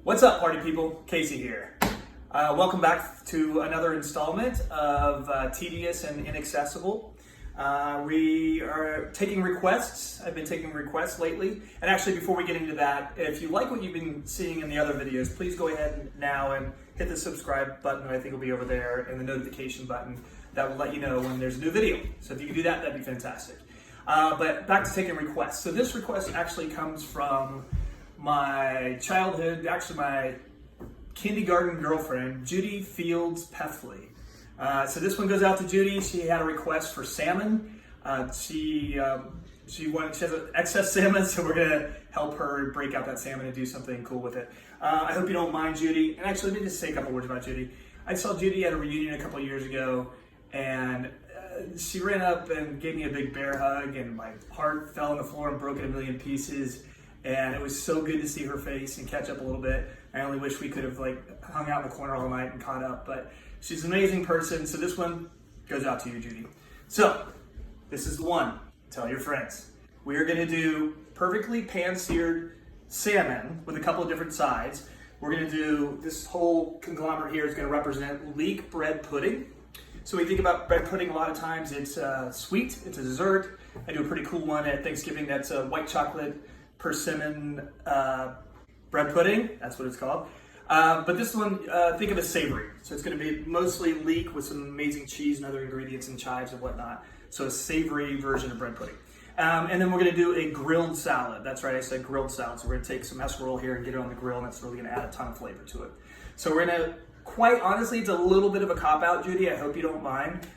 What's up, party people? Casey here. Welcome back to another installment of Tedious and Inaccessible. We are taking requests. I've been taking requests lately. And actually, before we get into that, if you like what you've been seeing in the other videos, please go ahead now and hit the subscribe button. I think will be over there, and the notification button that will let you know when there's a new video. So if you can do that, that'd be fantastic. But back to taking requests. So this request actually comes from my childhood, actually my kindergarten girlfriend, Judy Fields Pefley. So this one goes out to Judy. She had a request for salmon. She has excess salmon, so we're gonna help her break out that salmon and do something cool with it. I hope you don't mind, Judy. And actually, let me just say a couple words about Judy. I saw Judy at a reunion a couple years ago, and she ran up and gave me a big bear hug, and my heart fell on the floor and broke in a million pieces. And it was so good to see her face and catch up a little bit. I only wish we could have hung out in the corner all night and caught up, but she's an amazing person. So this one goes out to you, Judy. So this is the one. Tell your friends. We are gonna do perfectly pan-seared salmon with a couple of different sides. We're gonna do, this whole conglomerate here is gonna represent Leek bread pudding. So when you think about bread pudding, a lot of times it's sweet, it's a dessert. I do a pretty cool one at Thanksgiving that's a white chocolate persimmon bread pudding, that's what it's called. But this one, think of it as savory. So it's gonna be mostly leek with some amazing cheese and other ingredients and chives and whatnot. So a savory version of bread pudding. And then we're gonna do a grilled salad. That's right, I said grilled salad. So we're gonna take some escarole here and get it on the grill, and that's really gonna add a ton of flavor to it. So we're gonna, quite honestly, it's a little bit of a cop-out, Judy, I hope you don't mind.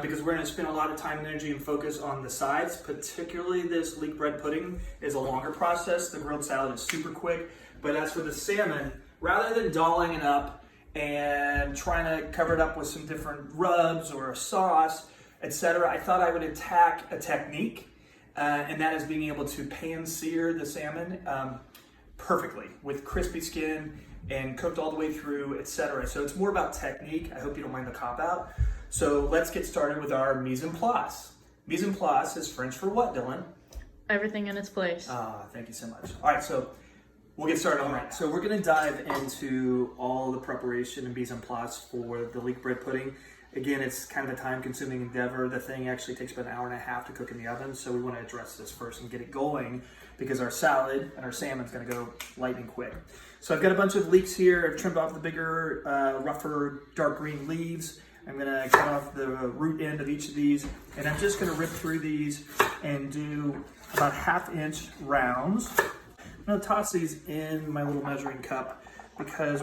Because we're going to spend a lot of time and energy and focus on the sides. Particularly this leek bread pudding is a longer process. The grilled salad is super quick. But as for the salmon, rather than dolling it up and trying to cover it up with some different rubs or a sauce, etc., I thought I would attack a technique, and that is being able to pan-sear the salmon perfectly with crispy skin and cooked all the way through, etc. So it's more about technique. I hope you don't mind the cop-out. So let's get started with our mise en place. Mise en place is French for what, Dylan? Everything in its place. Thank you so much. All right, so we'll get started on that. So we're gonna dive into all the preparation and mise en place for the leek bread pudding. Again, it's kind of a time-consuming endeavor. The thing actually takes about an hour and a half to cook in the oven, so we wanna address this first and get it going because our salad and our salmon's gonna go lightning quick. So I've got a bunch of leeks here. I've trimmed off the bigger, rougher, dark green leaves. I'm gonna cut off the root end of each of these, and I'm just gonna rip through these and do about 1/2-inch rounds. I'm gonna toss these in my little measuring cup because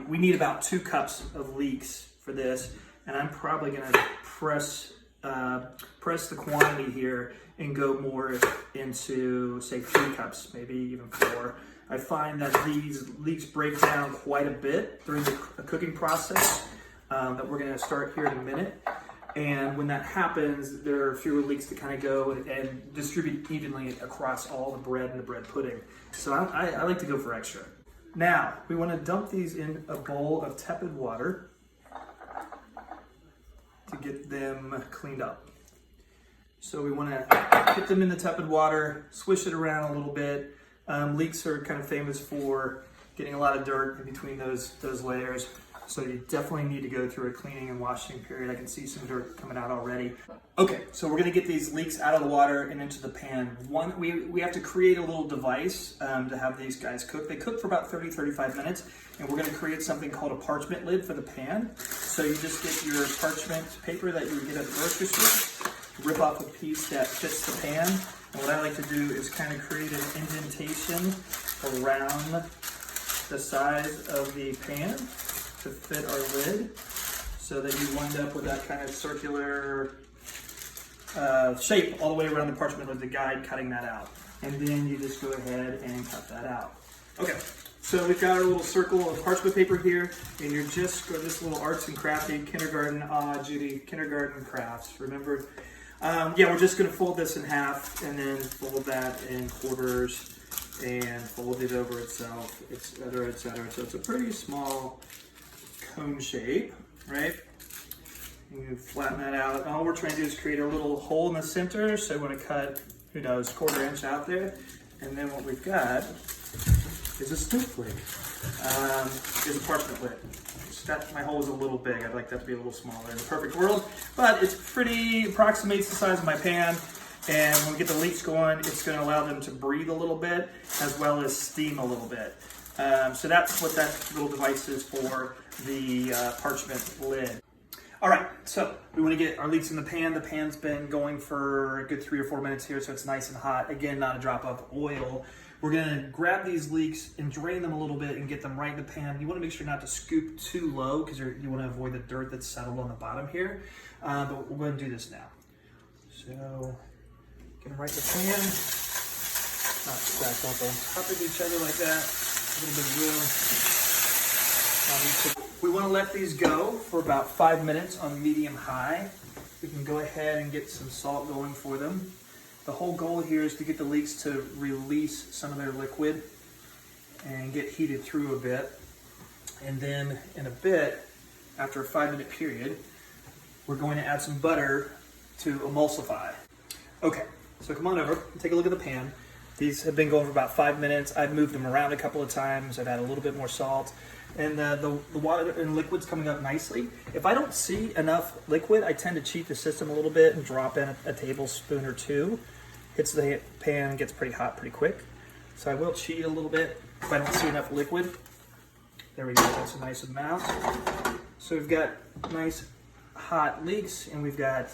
we need about 2 cups of leeks for this, and I'm probably gonna press the quantity here and go more into, say, 3 cups, maybe even 4. I find that these leeks break down quite a bit during the cooking process. That we're going to start here in a minute. And when that happens, there are fewer leeks to kind of go and distribute evenly across all the bread and the bread pudding. So I like to go for extra. Now, we want to dump these in a bowl of tepid water to get them cleaned up. So we want to put them in the tepid water, swish it around a little bit. Leeks are kind of famous for getting a lot of dirt in between those layers. So you definitely need to go through a cleaning and washing period. I can see some dirt coming out already. Okay, so we're gonna get these leeks out of the water and into the pan. We have to create a little device to have these guys cook. They cook for about 30-35 minutes, and we're gonna create something called a parchment lid for the pan. So you just get your parchment paper that you would get at the grocery store, rip off a piece that fits the pan, and what I like to do is kind of create an indentation around the size of the pan to fit our lid so that you wind up with that kind of circular shape all the way around the parchment lid, the guide cutting that out. And then you just go ahead and cut that out. Okay, so we've got our little circle of parchment paper here, and you're just got this little arts and crafty kindergarten, Judy, kindergarten crafts, remember? Yeah, we're just gonna fold this in half and then fold that in quarters and fold it over itself, etc., etc. So it's a pretty small cone shape, right? You flatten that out. All we're trying to do is create a little hole in the center. So I want to cut, who knows, 1/4 inch out there. And then what we've got is a scoop lid, is a parchment lid. My hole is a little big. I'd like that to be a little smaller in the perfect world, but it's approximates the size of my pan. And when we get the leeks going, it's going to allow them to breathe a little bit as well as steam a little bit. So that's what that little device is for, the parchment lid. All right, so we want to get our leeks in the pan. The pan's been going for a good 3 or 4 minutes here, so it's nice and hot. Again, not a drop of oil. We're gonna grab these leeks and drain them a little bit and get them right in the pan. You wanna make sure not to scoop too low because you wanna avoid the dirt that's settled on the bottom here. But we're gonna do this now. So, get them right in the pan. Not stacked up on top of each other like that. A little bit of room. We wanna let these go for about 5 minutes on medium-high. We can go ahead and get some salt going for them. The whole goal here is to get the leeks to release some of their liquid and get heated through a bit. And then in a bit, after a 5-minute period, we're going to add some butter to emulsify. Okay, so come on over and take a look at the pan. These have been going for about 5 minutes. I've moved them around a couple of times. I've added a little bit more salt. And the water and liquid's coming up nicely. If I don't see enough liquid, I tend to cheat the system a little bit and drop in a tablespoon or two. Hits the pan, gets pretty hot pretty quick. So I will cheat a little bit if I don't see enough liquid. There we go, that's a nice amount. So we've got nice hot leeks and we've got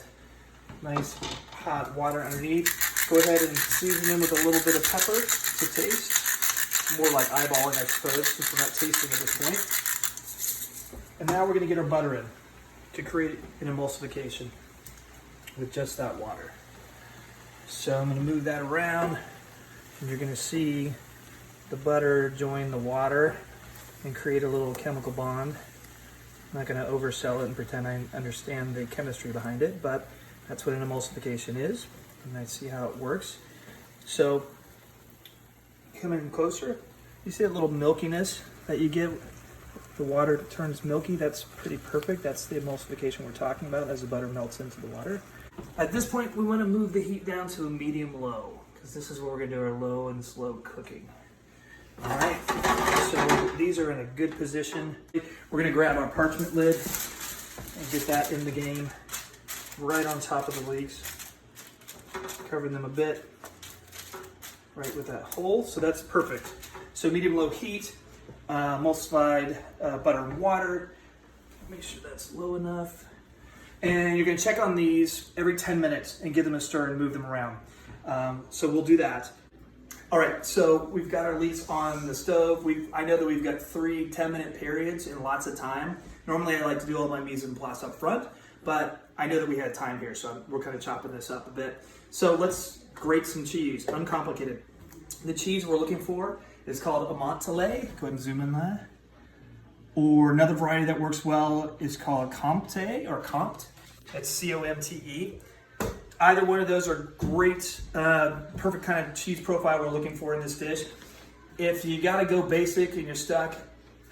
nice hot water underneath. Go ahead and season them with a little bit of pepper to taste. More like eyeballing, I suppose, since we're not tasting at this point. And now we're gonna get our butter in to create an emulsification with just that water. So I'm going to move that around and you're going to see the butter join the water and create a little chemical bond. I'm not going to oversell it and pretend I understand the chemistry behind it, but that's what an emulsification is, and I see how it works. So come in closer. You see that little milkiness that you get? The water turns milky. That's pretty perfect. That's the emulsification we're talking about as the butter melts into the water. At this point, we want to move the heat down to a medium-low because this is where we're going to do our low and slow cooking. All right, so these are in a good position. We're going to grab our parchment lid and get that in the game right on top of the leeks, covering them a bit right with that hole. So that's perfect. So medium-low heat, emulsified butter and water. Make sure that's low enough. And you're going to check on these every 10 minutes and give them a stir and move them around. So we'll do that. All right, so we've got our leeks on the stove. I know that we've got 3 10-minute periods in lots of time. Normally I like to do all my mise en place up front, but I know that we had time here, so we're kind of chopping this up a bit. So let's grate some cheese, uncomplicated. The cheese we're looking for is called Emmentaler. Go ahead and zoom in there. Or another variety that works well is called Comte or Comte. It's C-O-M-T-E. Either one of those are great, perfect kind of cheese profile we're looking for in this dish. If you gotta go basic and you're stuck,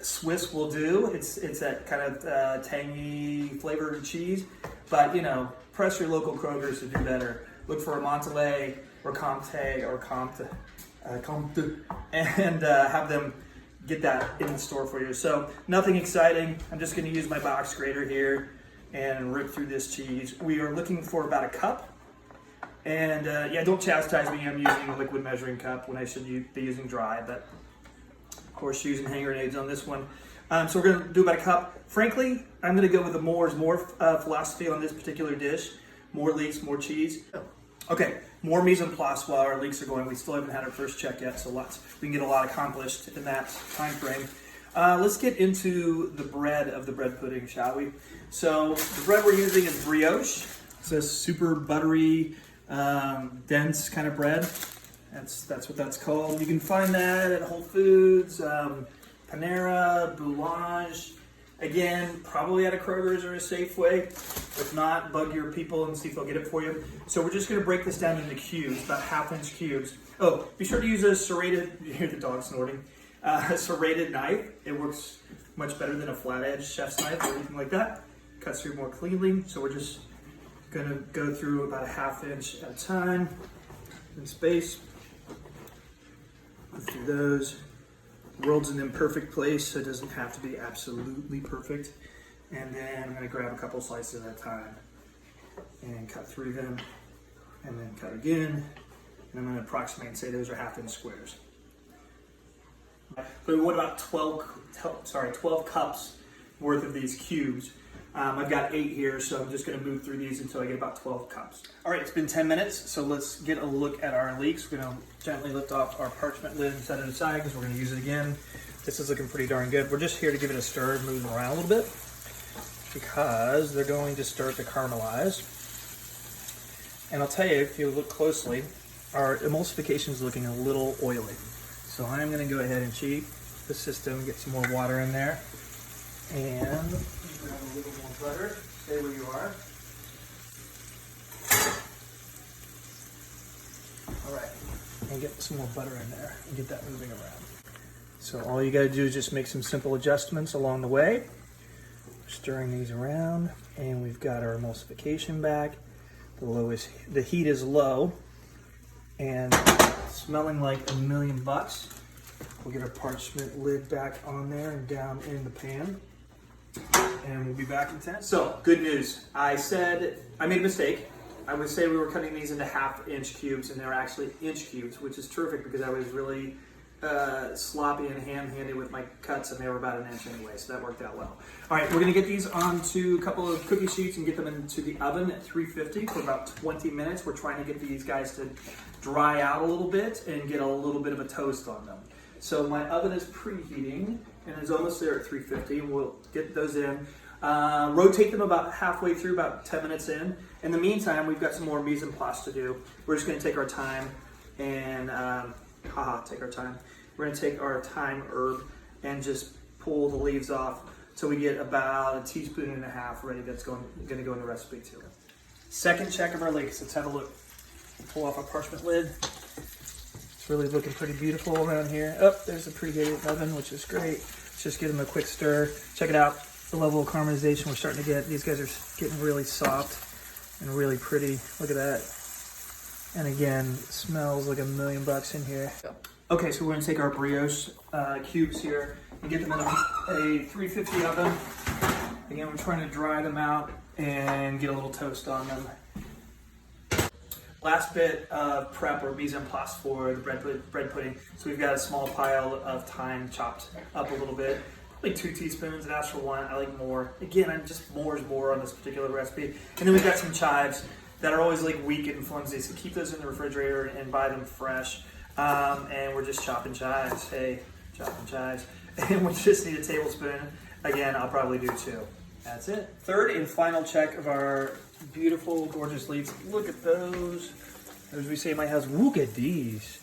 Swiss will do. It's that kind of tangy flavored cheese, but you know, press your local Kroger's to do better. Look for Emmentaler or Comte or Comte, and have them get that in the store for you. So nothing exciting. I'm just going to use my box grater here and rip through this cheese. We are looking for about a cup. And yeah, don't chastise me. I'm using a liquid measuring cup when I should be using dry, but of course using hand grenades on this one. So we're going to do about a cup. Frankly, I'm going to go with the more is more philosophy on this particular dish. More leeks, more cheese. Okay, more mise en place while our leeks are going. We still haven't had our first check yet, so we can get a lot accomplished in that time frame. Let's get into the bread of the bread pudding, shall we? So the bread we're using is brioche. It's a super buttery, dense kind of bread. That's what that's called. You can find that at Whole Foods, Panera, Boulage. Again, probably at a Kroger's or a Safeway. If not, bug your people and see if they'll get it for you. So we're just going to break this down into cubes, about 1/2 inch cubes. Oh, be sure to use a serrated, you hear the dog snorting, a serrated knife. It works much better than a flat edge chef's knife or anything like that. Cuts through more cleanly. So we're just going to go through about 1/2 inch at a time in space. Go through those. world's an imperfect place, so it doesn't have to be absolutely perfect. And then I'm gonna grab a couple slices at a time and cut through them, and then cut again. And I'm gonna approximate and say those are 1/2 inch squares. But what about 12 cups worth of these cubes? I've got 8 here, so I'm just going to move through these until I get about 12 cups. All right, it's been 10 minutes, so let's get a look at our leeks. We're going to gently lift off our parchment lid and set it aside because we're going to use it again. This is looking pretty darn good. We're just here to give it a stir, move them around a little bit, because they're going to start to caramelize. And I'll tell you, if you look closely, our emulsification is looking a little oily. So I'm going to go ahead and cheat the system, get some more water in there, and grab a little more butter. Stay where you are. All right, and get some more butter in there and get that moving around. So all you got to do is just make some simple adjustments along the way. Stirring these around, and we've got our emulsification back. The heat is low, and smelling like $1,000,000. We'll get our parchment lid back on there and down in the pan, and we'll be back in 10. So, good news. I said I made a mistake. I would say we were cutting these into 1/2 inch cubes, and they're actually inch cubes, which is terrific because I was really sloppy and ham-handed with my cuts, and they were about 1 inch anyway, so that worked out well. All right, we're gonna get these onto a couple of cookie sheets and get them into the oven at 350 for about 20 minutes. We're trying to get these guys to dry out a little bit and get a little bit of a toast on them. So my oven is preheating and is almost there at 350. We'll get those in. Rotate them about halfway through, about 10 minutes in. In the meantime, we've got some more mise en place to do. We're just gonna take our time and, take our time. We're gonna take our thyme herb and just pull the leaves off till we get about 1.5 teaspoons ready. That's gonna go in the recipe too. Second check of our leeks. Let's have a look. Pull off our parchment lid. It's really looking pretty beautiful around here. Oh, there's a preheated oven, which is great. Let's just give them a quick stir. Check it out. The level of caramelization we're starting to get. These guys are getting really soft and really pretty. Look at that. And again, it smells like $1,000,000 in here. Okay, so we're gonna take our brioche cubes here and get them in a 350 oven. Again, we're trying to dry them out and get a little toast on them. Last bit of prep or mise en place for the bread pudding. So we've got a small pile of thyme chopped up a little bit. Probably 2 teaspoons, and ask for 1. I like more. Again, I'm just more is more on this particular recipe. And then we've got some chives that are always like weak and flimsy, so keep those in the refrigerator and buy them fresh. And we're just chopping chives. Hey, chopping chives. And we just need a tablespoon. Again, I'll probably do 2. That's it. Third and final check of our beautiful, gorgeous leeks. Look at those. As we say in my house, look at these.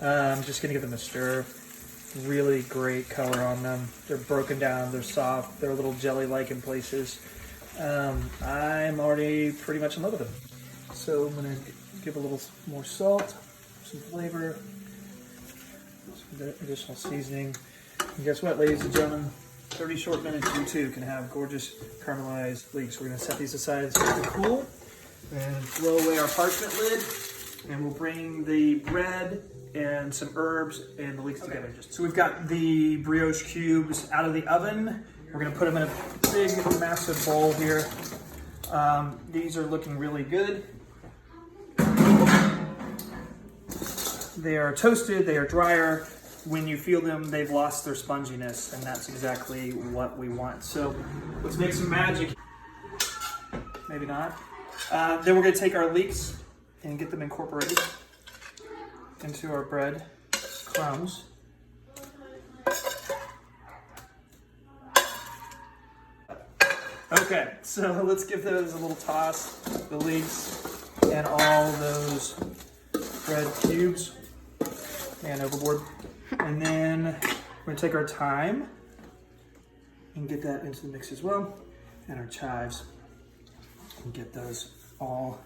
I'm just gonna give them a stir. Really great color on them. They're broken down, they're soft, they're a little jelly-like in places. I'm already pretty much in love with them. So I'm gonna give a little more salt, some flavor, some additional seasoning. And guess what, ladies and gentlemen? 30 short minutes, you too can have gorgeous caramelized leeks. We're gonna set these aside to cool and throw away our parchment lid, and we'll bring the bread and some herbs and the leeks together. So we've got the brioche cubes out of the oven. We're gonna put them in a big, massive bowl here. These are looking really good. They are toasted, they are drier. When you feel them, they've lost their sponginess, and that's exactly what we want. So let's make some magic. Maybe not. Then we're gonna take our leeks and get them incorporated into our bread crumbs. Okay, so let's give those a little toss, the leeks and all those bread cubes. Man, overboard. And then we're gonna take our thyme and get that into the mix as well, and our chives, and get those all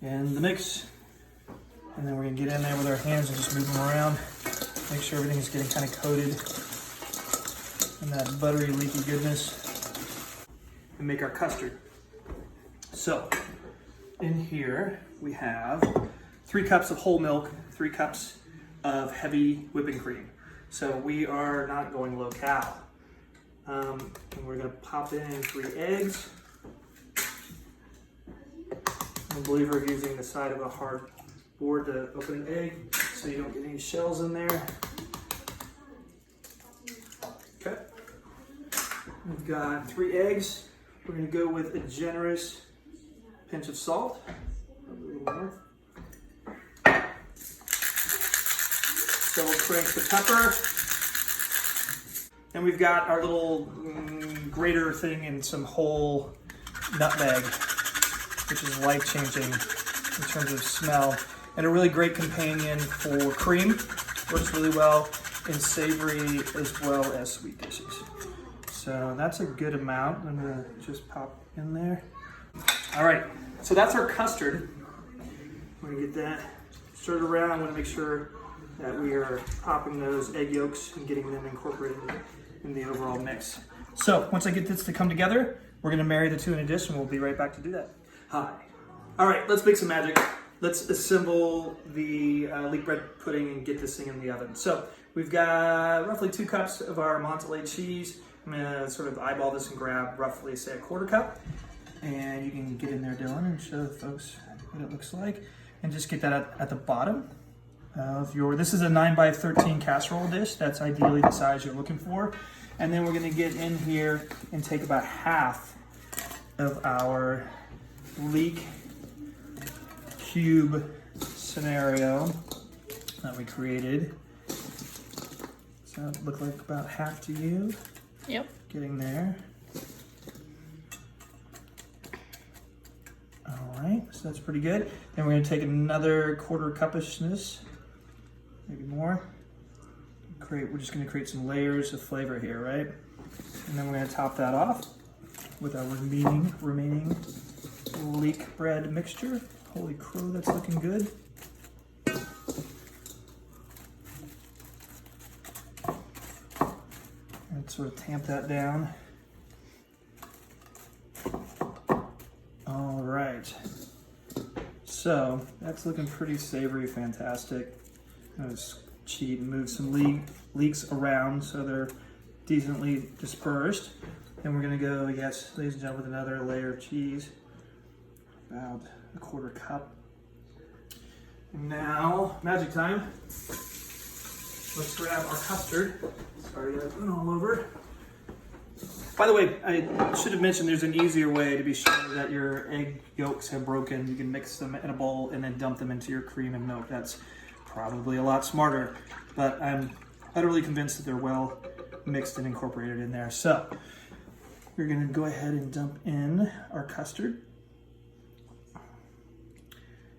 in the mix. And then we're gonna get in there with our hands and just move them around. Make sure everything is getting kind of coated in that buttery, leaky goodness. And make our custard. So in here we have 3 cups of whole milk, 3 cups of heavy whipping cream. So we are not going low cal. And we're gonna pop in 3 eggs. I'm a believer of using the side of a hard board to open an egg so you don't get any shells in there. Okay. We've got 3 eggs. We're gonna go with a generous pinch of salt. A little more. Several cranks of pepper. And we've got our little grater thing and some whole nutmeg, which is life-changing in terms of smell. And a really great companion for cream. Works really well in savory as well as sweet dishes. So that's a good amount. I'm gonna just pop in there. All right, so that's our custard. We're gonna get that stirred around. I wanna make sure that we are popping those egg yolks and getting them incorporated in the overall mix. So once I get this to come together, we're gonna marry the two in a dish and we'll be right back to do that. Hi. All right, let's make some magic. Let's assemble the leek bread pudding and get this thing in the oven. So we've got roughly 2 cups of our Montale cheese. I'm gonna sort of eyeball this and grab roughly, say, a 1/4 cup. And you can get in there, Dylan, and show the folks what it looks like. And just get that at the bottom of this is a 9x13 casserole dish. That's ideally the size you're looking for. And then we're gonna get in here and take about half of our leek cube scenario that we created. So it look like about half to you. Yep. Getting there. All right, so that's pretty good. Then we're gonna take another 1/4 cupishness, maybe more. We're just gonna create some layers of flavor here, right? And then we're gonna top that off with our remaining leek bread mixture. Holy crow, that's looking good. And sort of tamp that down. All right. So that's looking pretty savory, fantastic. I'm gonna cheat and move some leeks around so they're decently dispersed. And we're gonna go, yes, ladies and gentlemen, with another layer of cheese. About a 1/4 cup. Now, magic time. Let's grab our custard. Sorry, that's all over. By the way, I should have mentioned there's an easier way to be sure that your egg yolks have broken. You can mix them in a bowl and then dump them into your cream and milk. That's probably a lot smarter, but I'm utterly convinced that they're well mixed and incorporated in there. So we're gonna go ahead and dump in our custard.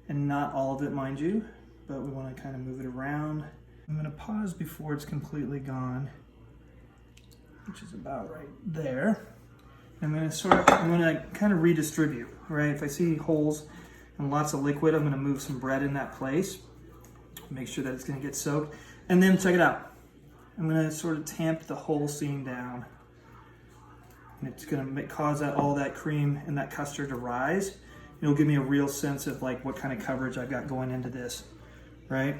And not all of it, mind you, but we wanna kind of move it around. I'm gonna pause before it's completely gone, which is about right there. I'm gonna kind of redistribute, right? If I see holes and lots of liquid, I'm gonna move some bread in that place. Make sure that it's gonna get soaked. And then check it out. I'm gonna sort of tamp the whole scene down. And it's gonna cause all that cream and that custard to rise. It'll give me a real sense of like what kind of coverage I've got going into this, right?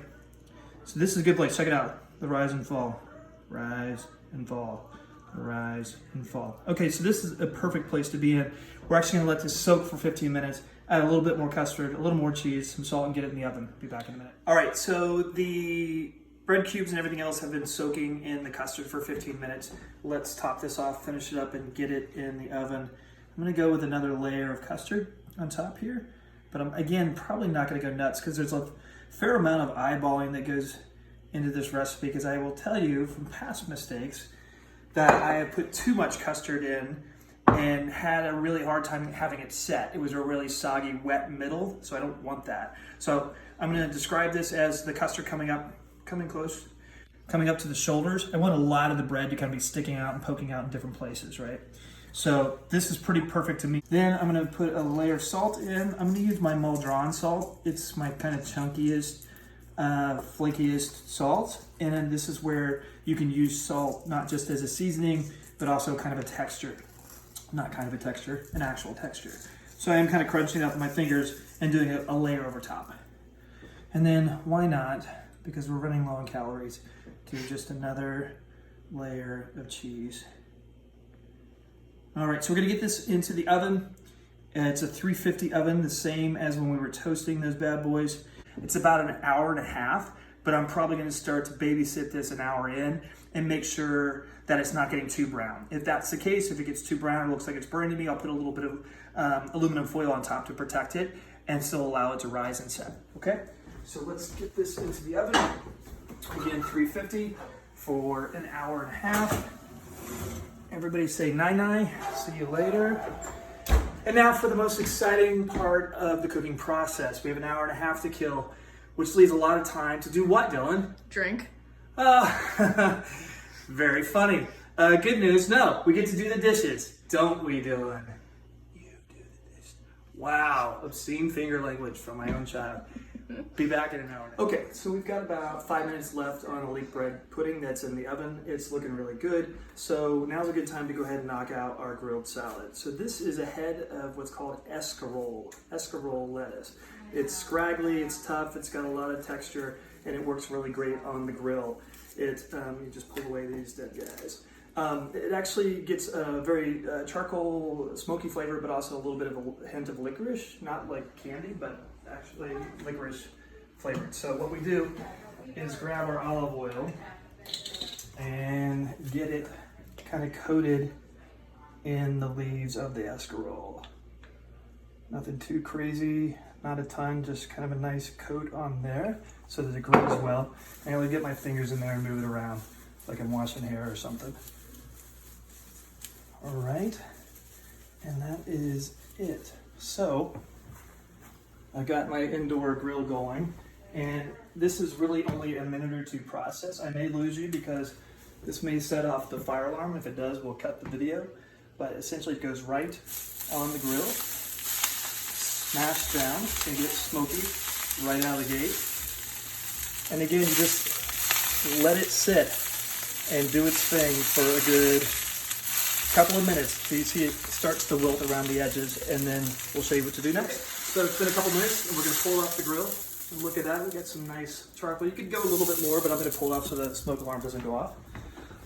So this is a good place, check it out. The rise and fall, rise and fall, rise and fall. Okay, so this is a perfect place to be in. We're actually gonna let this soak for 15 minutes, add a little bit more custard, a little more cheese, some salt, and get it in the oven. Be back in a minute. All right, so the bread cubes and everything else have been soaking in the custard for 15 minutes. Let's top this off, finish it up, and get it in the oven. I'm gonna go with another layer of custard on top here, but I'm, again, probably not gonna go nuts because there's a fair amount of eyeballing that goes into this recipe, because I will tell you from past mistakes that I have put too much custard in and had a really hard time having it set. It was a really soggy, wet middle, so I don't want that. So I'm gonna describe this as the custard coming up to the shoulders. I want a lot of the bread to kind of be sticking out and poking out in different places, right? So this is pretty perfect to me. Then I'm gonna put a layer of salt in. I'm gonna use my Muldron salt. It's my kind of chunkiest, flakiest salt. And then this is where you can use salt not just as a seasoning, but also kind of a texture. Not kind of a texture, an actual texture. So I am kind of crunching it up with my fingers and doing a layer over top. And then why not, because we're running low on calories, do just another layer of cheese. All right, so we're gonna get this into the oven. It's a 350 oven, the same as when we were toasting those bad boys. It's about an hour and a half, but I'm probably gonna start to babysit this an hour in and make sure that it's not getting too brown. If that's the case, if it gets too brown, it looks like it's burning to me, I'll put a little bit of aluminum foil on top to protect it and still allow it to rise and set, okay? So let's get this into the oven. Again, 350 for an hour and a half. Everybody say night-night, see you later. And now for the most exciting part of the cooking process. We have an hour and a half to kill, which leaves a lot of time to do what, Dylan? Drink. Very funny. Good news, no, we get to do the dishes, don't we, Dylan? You do the dishes. Wow, obscene finger language from my own child. Be back in an hour. Okay, so we've got about 5 minutes left on the leek bread pudding that's in the oven. It's looking really good. So now's a good time to go ahead and knock out our grilled salad. So this is a head of what's called escarole lettuce. It's scraggly, it's tough, it's got a lot of texture, and it works really great on the grill. You just pull away these dead guys. It actually gets a very charcoal, smoky flavor, but also a little bit of a hint of licorice, not like candy, but actually licorice flavored. So what we do is grab our olive oil and get it kind of coated in the leaves of the escarole. Nothing too crazy, not a ton, just kind of a nice coat on there so that it grows well. And I would get my fingers in there and move it around like I'm washing hair or something. All right, and that is it. So I got my indoor grill going, and this is really only a minute or two process. I may lose you because this may set off the fire alarm. If it does, we'll cut the video. But essentially it goes right on the grill, smashed down, and gets smoky right out of the gate. And again, you just let it sit and do its thing for a good couple of minutes till you see it starts to wilt around the edges, and then we'll show you what to do next. So it's been a couple minutes, and we're going to pull off the grill. And look at that, we got some nice charcoal. You could go a little bit more, but I'm going to pull it off so the smoke alarm doesn't go off.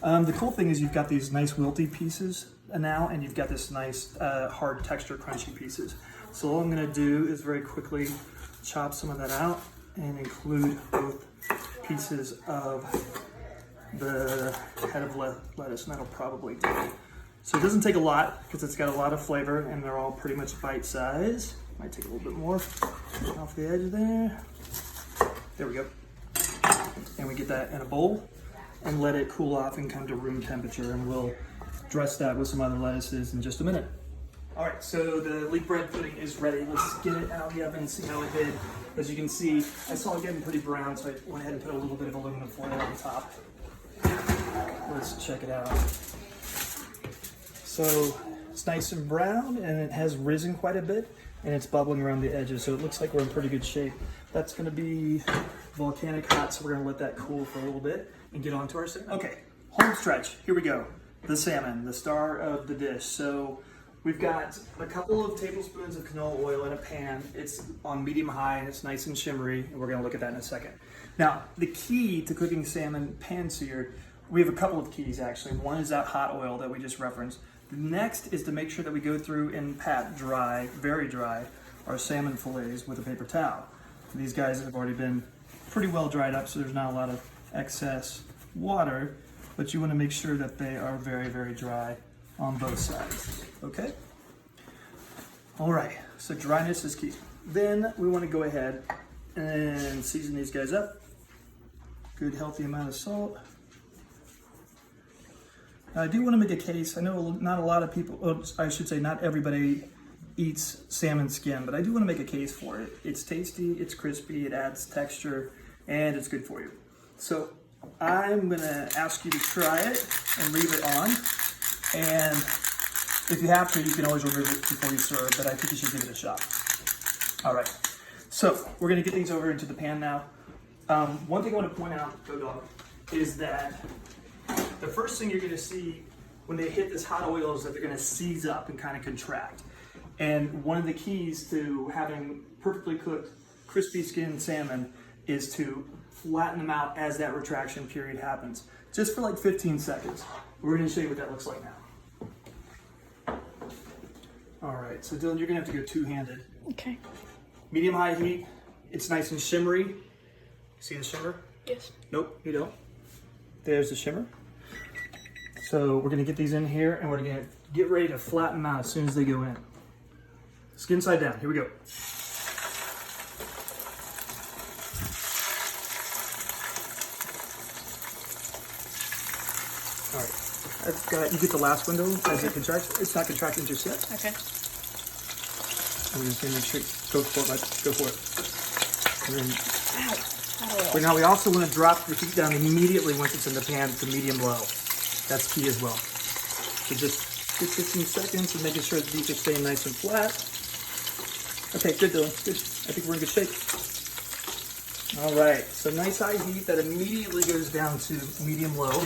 The cool thing is you've got these nice wilty pieces now, and you've got this nice hard texture crunchy pieces. So all I'm going to do is very quickly chop some of that out and include both pieces of the head of lettuce, and that'll probably do it. So it doesn't take a lot because it's got a lot of flavor and they're all pretty much bite size. Might take a little bit more off the edge there. There we go. And we get that in a bowl and let it cool off and come to room temperature, and we'll dress that with some other lettuces in just a minute. All right, so the leek bread pudding is ready. Let's get it out of the oven and see how it did. As you can see, I saw it getting pretty brown, so I went ahead and put a little bit of aluminum foil on the top. Let's check it out. So it's nice and brown, and it has risen quite a bit, and it's bubbling around the edges, so it looks like we're in pretty good shape. That's going to be volcanic hot, so we're going to let that cool for a little bit and get on to our salmon. Okay, home stretch. Here we go. The salmon, the star of the dish. So we've got a couple of tablespoons of canola oil in a pan. It's on medium-high, and it's nice and shimmery, and we're going to look at that in a second. Now, the key to cooking salmon pan-seared, we have a couple of keys, actually. One is that hot oil that we just referenced. The next is to make sure that we go through and pat dry, very dry, our salmon fillets with a paper towel. These guys have already been pretty well dried up, so there's not a lot of excess water, but you want to make sure that they are very, very dry on both sides, okay? All right, so dryness is key. Then we want to go ahead and season these guys up. Good healthy amount of salt. I do want to make a case. I know not a lot of people, I should say not everybody eats salmon skin, but I do want to make a case for it. It's tasty, it's crispy, it adds texture, and it's good for you. So I'm going to ask you to try it and leave it on. And if you have to, you can always remove it before you serve, but I think you should give it a shot. All right, so we're going to get these over into the pan now. One thing I want to point out, Go Dog, is that the first thing you're going to see when they hit this hot oil is that they're going to seize up and kind of contract. And one of the keys to having perfectly cooked, crispy skinned salmon is to flatten them out as that retraction period happens, just for like 15 seconds. We're gonna show you what that looks like now. All right, so Dylan, you're gonna have to go two-handed. Okay. Medium-high heat, it's nice and shimmery. See the shimmer? Yes. Nope, you don't. There's the shimmer. So we're gonna get these in here and we're gonna get ready to flatten them out as soon as they go in. Skin side down, here we go. All right, that's got, you get the last window as it contracts. It's not contracting just yet. Okay. I'm just gonna make sure, go for it, bud. Go for it. Ow. Now we also want to drop the heat down immediately once it's in the pan to medium-low. That's key as well. So just get 15 seconds and making sure the beef is staying nice and flat. Okay, good, Dylan. Good. I think we're in good shape. All right, so nice high heat that immediately goes down to medium-low.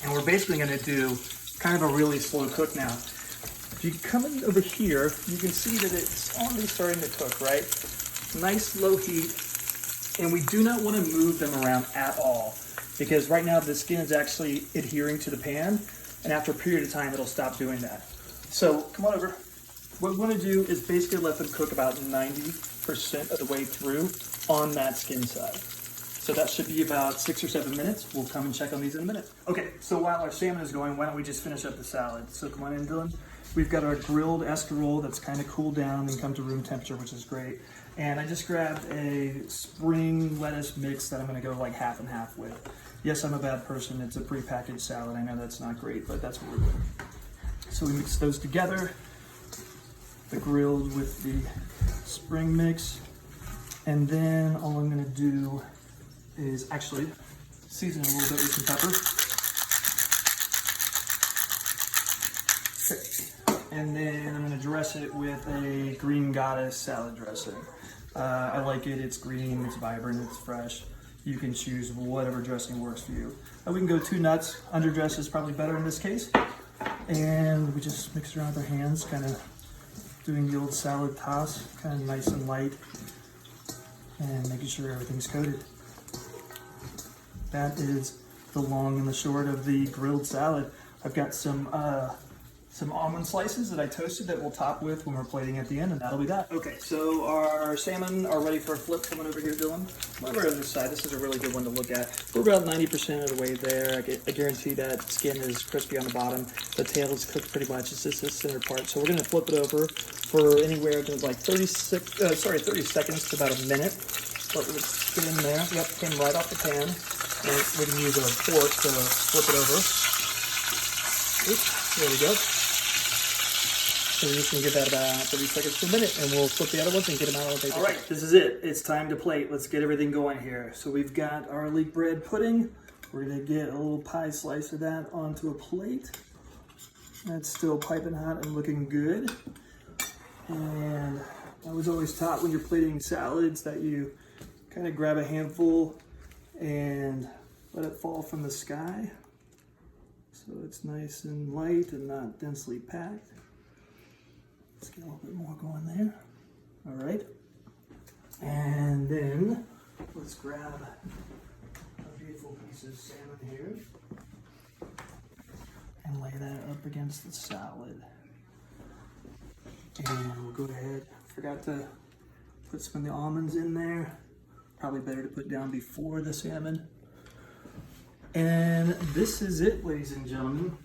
And we're basically going to do kind of a really slow cook now. If you come in over here, you can see that it's already starting to cook, right? Nice low heat. And we do not want to move them around at all, because right now the skin is actually adhering to the pan, and after a period of time it'll stop doing that. So come on over. What we want to do is basically let them cook about 90% of the way through on that skin side. So that should be about 6 or 7 minutes. We'll come and check on these in a minute. Okay, so while our salmon is going, why don't we just finish up the salad? So come on in, Dylan. We've got our grilled escarole that's kind of cooled down and come to room temperature, which is great. And I just grabbed a spring lettuce mix that I'm gonna go like half and half with. Yes, I'm a bad person. It's a prepackaged salad. I know that's not great, but that's what we're doing. So we mix those together, the grilled with the spring mix. And then all I'm gonna do is actually season a little bit with some pepper. Okay. And then I'm gonna dress it with a green goddess salad dressing. I like it, it's green, it's vibrant, it's fresh. You can choose whatever dressing works for you. We can go 2 nuts, underdress is probably better in this case. And we just mix it around with our hands, kind of doing the old salad toss, kind of nice and light. And making sure everything's coated. That is the long and the short of the grilled salad. I've got some almond slices that I toasted that we'll top with when we're plating at the end, and that'll be that. Okay, so our salmon are ready for a flip. Coming over here, Dylan. Over on this side, this is a really good one to look at. We're about 90% of the way there. I guarantee that skin is crispy on the bottom. The tail is cooked pretty much. It's just the center part. So we're gonna flip it over for anywhere to like 30 seconds to about a minute. Let it get in there. Yep, came right off the pan. And we can use a fork to flip it over. Oops, there we go. So we're just gonna give that about 30 seconds to a minute, and we'll flip the other ones and get them out on the paper. All right, this is it. It's time to plate. Let's get everything going here. So we've got our leek bread pudding. We're gonna get a little pie slice of that onto a plate. That's still piping hot and looking good. And I was always taught when you're plating salads that you kind of grab a handful and let it fall from the sky. So it's nice and light and not densely packed. Let's get a little bit more going there. All right. And then let's grab a beautiful piece of salmon here and lay that up against the salad. And we'll go ahead. Forgot to put some of the almonds in there. Probably better to put down before the salmon. And this is it, ladies and gentlemen.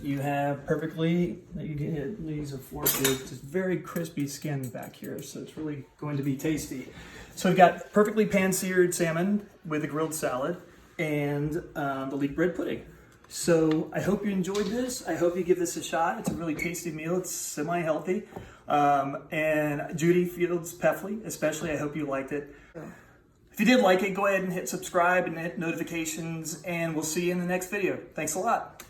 You have perfectly, you get these are forces, just very crispy skin back here, so it's really going to be tasty. So we've got perfectly pan-seared salmon with a grilled salad and the leek bread pudding. So I hope you enjoyed this. I hope you give this a shot. It's a really tasty meal. It's semi-healthy. And Judy Fields Peffley, especially, I hope you liked it. If you did like it, go ahead and hit subscribe and hit notifications, and we'll see you in the next video. Thanks a lot.